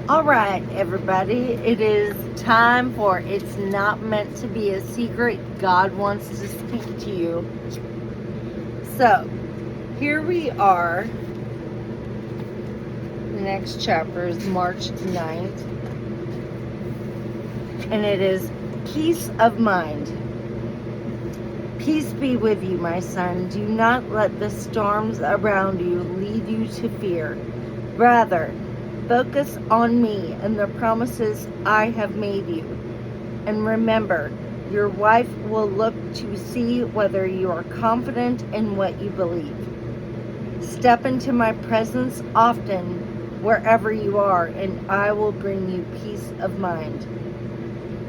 All right, everybody, it is time for It's Not Meant to Be a Secret. God wants to speak to you. So, here we are. The next chapter is March 9th, and it is Peace of Mind. Peace be with you, my son. Do not let the storms around you lead you to fear. Rather, focus on me and the promises I have made you. And remember, your wife will look to see whether you are confident in what you believe. Step into my presence often, wherever you are, and I will bring you peace of mind.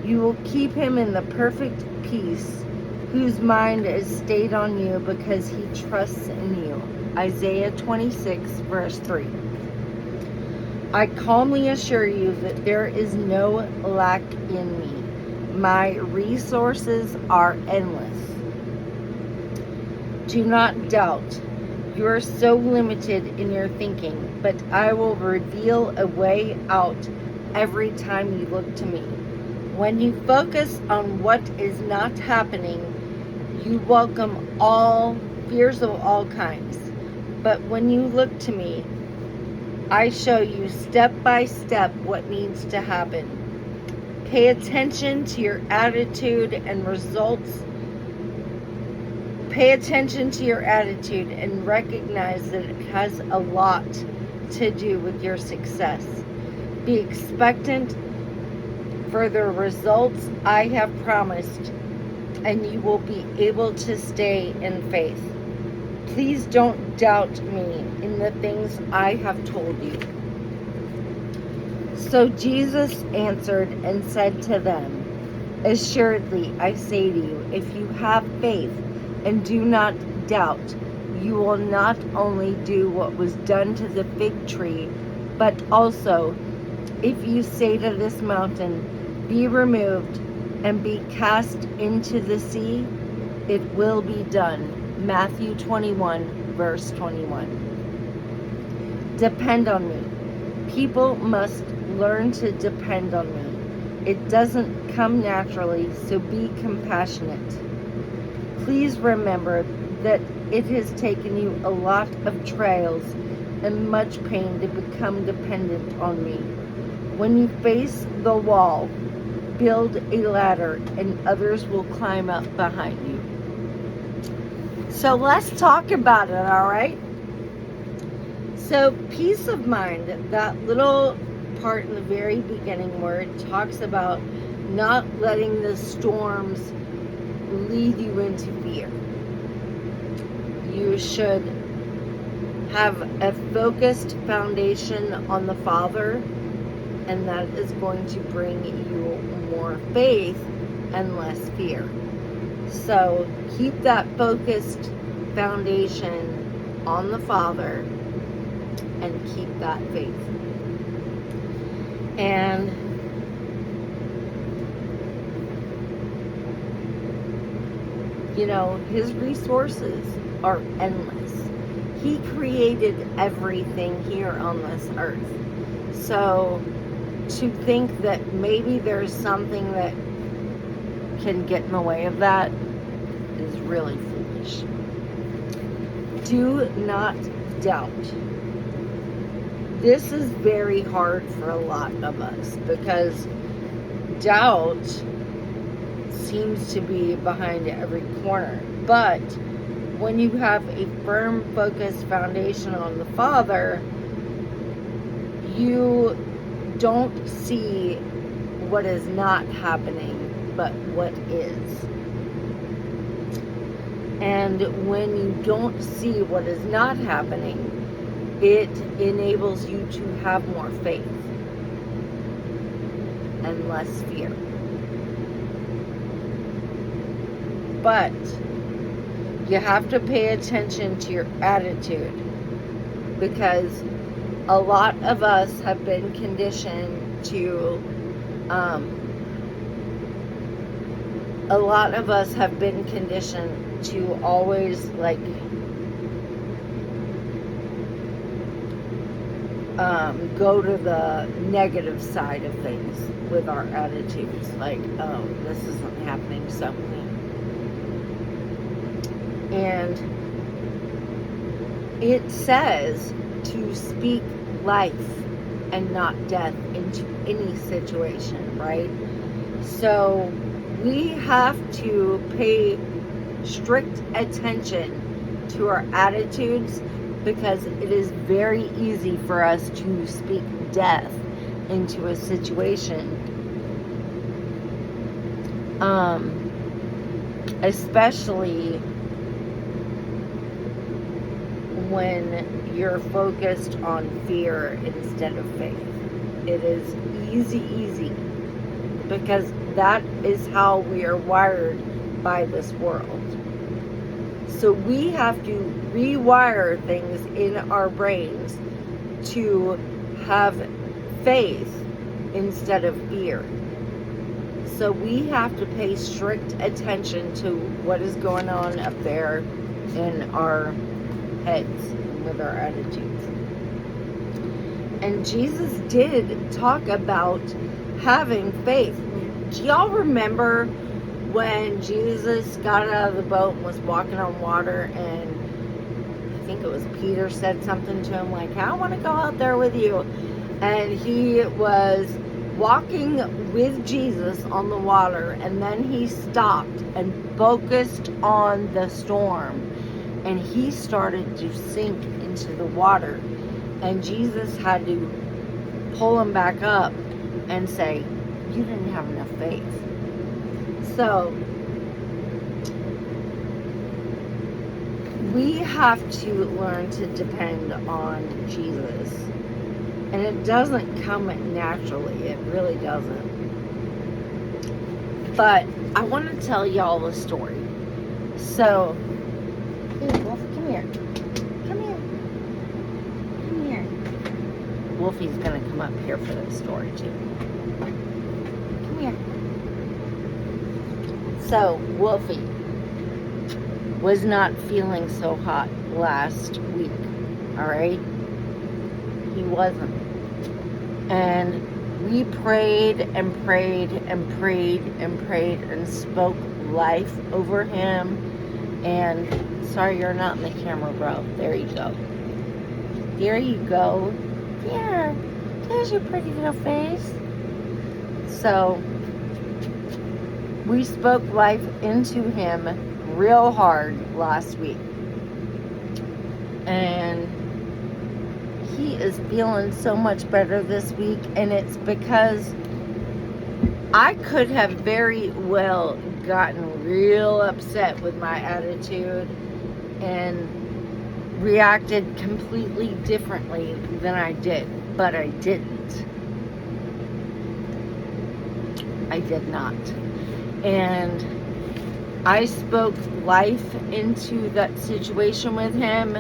You will keep him in the perfect peace, whose mind is stayed on you because he trusts in you. Isaiah 26, verse 3. I calmly assure you that there is no lack in me. My resources are endless. Do not doubt. You are so limited in your thinking, but I will reveal a way out every time you look to me. When you focus on what is not happening, you welcome all fears of all kinds. But when you look to me, I show you step by step what needs to happen. Pay attention to your attitude and results. Pay attention to your attitude and recognize that it has a lot to do with your success. Be expectant for the results I have promised, and you will be able to stay in faith. Please don't doubt me in the things I have told you. So Jesus answered and said to them, Assuredly, I say to you, if you have faith and do not doubt, you will not only do what was done to the fig tree, but also, if you say to this mountain, be removed and be cast into the sea, it will be done. Matthew 21, verse 21. Depend on me. People must learn to depend on me. It doesn't come naturally, so be compassionate. Please remember that it has taken you a lot of trials and much pain to become dependent on me. When you face the wall, build a ladder and others will climb up behind you. So let's talk about it, all right? So peace of mind, that little part in the very beginning where it talks about not letting the storms lead you into fear. You should have a focused foundation on the Father, and that is going to bring you more faith and less fear. So keep that focused foundation on the Father and keep that faith. And his resources are endless. He created everything here on this earth. So to think that maybe there's something that can get in the way of that is really foolish. Do not doubt. This is very hard for a lot of us because doubt seems to be behind every corner. But when you have a firm, focused foundation on the Father, you don't see what is not happening, but what is. And when you don't see what is not happening, it enables you to have more faith and less fear. But you have to pay attention to your attitude, because a lot of us have been conditioned to always go to the negative side of things with our attitudes. Like, oh, this isn't happening, so. And it says to speak life and not death into any situation, right? So we have to pay strict attention to our attitudes, because it is very easy for us to speak death into a situation. Especially when you're focused on fear instead of faith. It is easy, because that is how we are wired by this world. So we have to rewire things in our brains to have faith instead of fear. So we have to pay strict attention to what is going on up there in our heads with our attitudes. And Jesus did talk about having faith. Do y'all remember when Jesus got out of the boat and was walking on water, and I think it was Peter said something to him like, I want to go out there with you. And he was walking with Jesus on the water, and then he stopped and focused on the storm, and he started to sink into the water. And Jesus had to pull him back up and say, you didn't have enough faith. So we have to learn to depend on Jesus. And it doesn't come naturally. It really doesn't. But I want to tell y'all a story. So, hey, Wolf, come here. Come here. Come here. Wolfie's going to come up here for this story, too. Come here. So, Wolfie was not feeling so hot last week, alright? He wasn't. And we prayed and prayed and prayed and prayed and spoke life over him. And, sorry you're not in the camera, bro. There you go. There you go. There. There's your pretty little face. So, we spoke life into him real hard last week. And he is feeling so much better this week. And it's because I could have very well gotten real upset with my attitude and reacted completely differently than I did. But I didn't. I did not. And I spoke life into that situation with him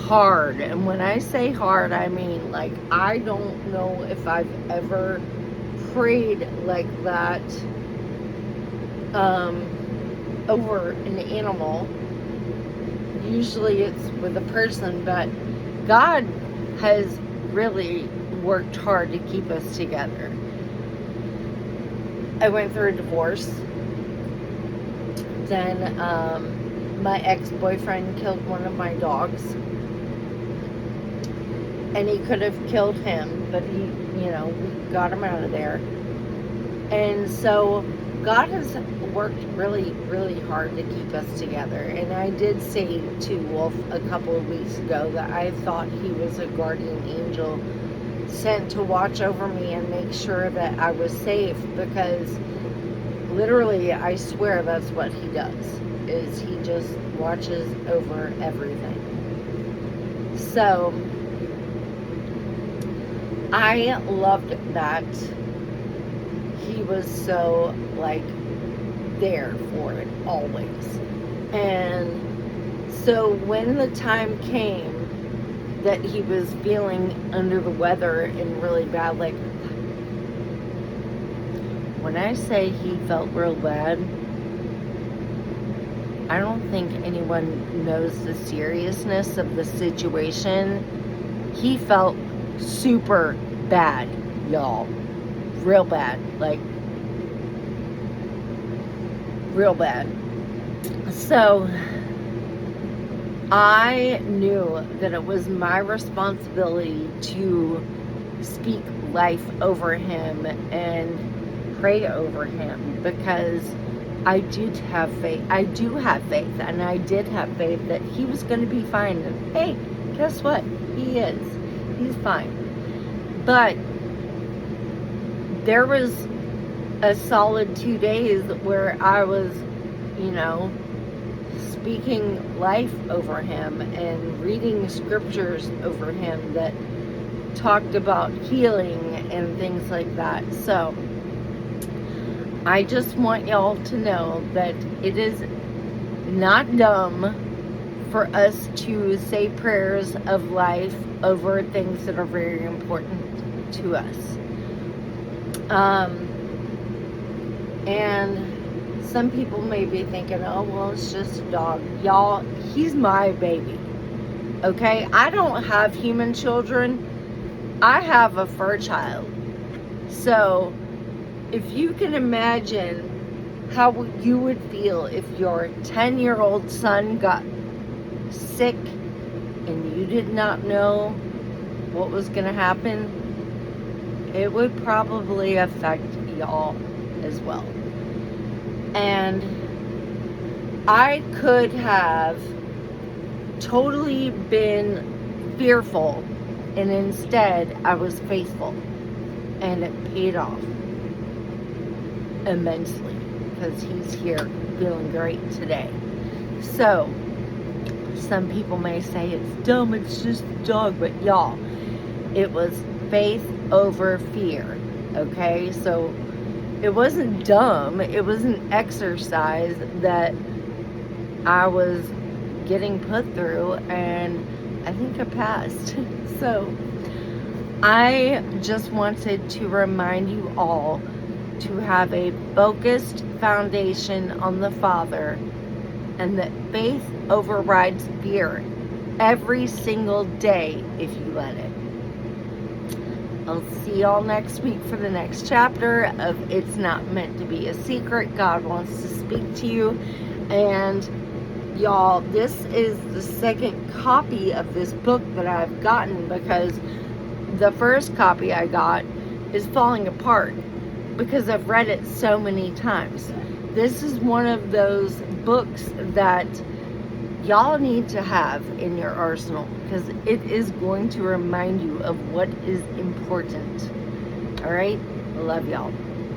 hard. And when I say hard, I mean, like, I don't know if I've ever prayed like that over an animal. Usually it's with a person, but God has really worked hard to keep us together. I went through a divorce. Then my ex-boyfriend killed one of my dogs. And he could have killed him, but he, we got him out of there. And so God has worked really, really hard to keep us together. And I did say to Wolf a couple of weeks ago that I thought he was a guardian angel sent to watch over me and make sure that I was safe, because literally, I swear that's what he does, is he just watches over everything. So, I loved that he was so, there for it, always. And so, when the time came that he was feeling under the weather and really bad, when I say he felt real bad, I don't think anyone knows the seriousness of the situation. He felt super bad, y'all. Real bad. Like, real bad. So, I knew that it was my responsibility to speak life over him and pray over him, because I did have faith. I do have faith, and I did have faith that he was going to be fine. And hey, guess what? He is. He's fine. But there was a solid 2 days where I was, speaking life over him and reading scriptures over him that talked about healing and things like that. So I just want y'all to know that it is not dumb for us to say prayers of life over things that are very important to us. And some people may be thinking, oh, well, it's just a dog. Y'all, he's my baby. Okay? I don't have human children. I have a fur child. So, if you can imagine how you would feel if your 10-year-old son got sick and you did not know what was going to happen, it would probably affect y'all as well. And I could have totally been fearful, and instead I was faithful, and it paid off immensely, because he's here feeling great today. So some people may say it's dumb, it's just a dog, but y'all, it was faith over fear. Okay, so it wasn't dumb, it was an exercise that I was getting put through, and I think I passed. So I just wanted to remind you all to have a focused foundation on the Father, and that faith overrides fear every single day if you let it. I'll see y'all next week for the next chapter of It's Not Meant to Be a Secret. God wants to speak to you. And y'all, this is the second copy of this book that I've gotten, because the first copy I got is falling apart because I've read it so many times. This is one of those books that y'all need to have in your arsenal, because it is going to remind you of what is important. All right? Love y'all.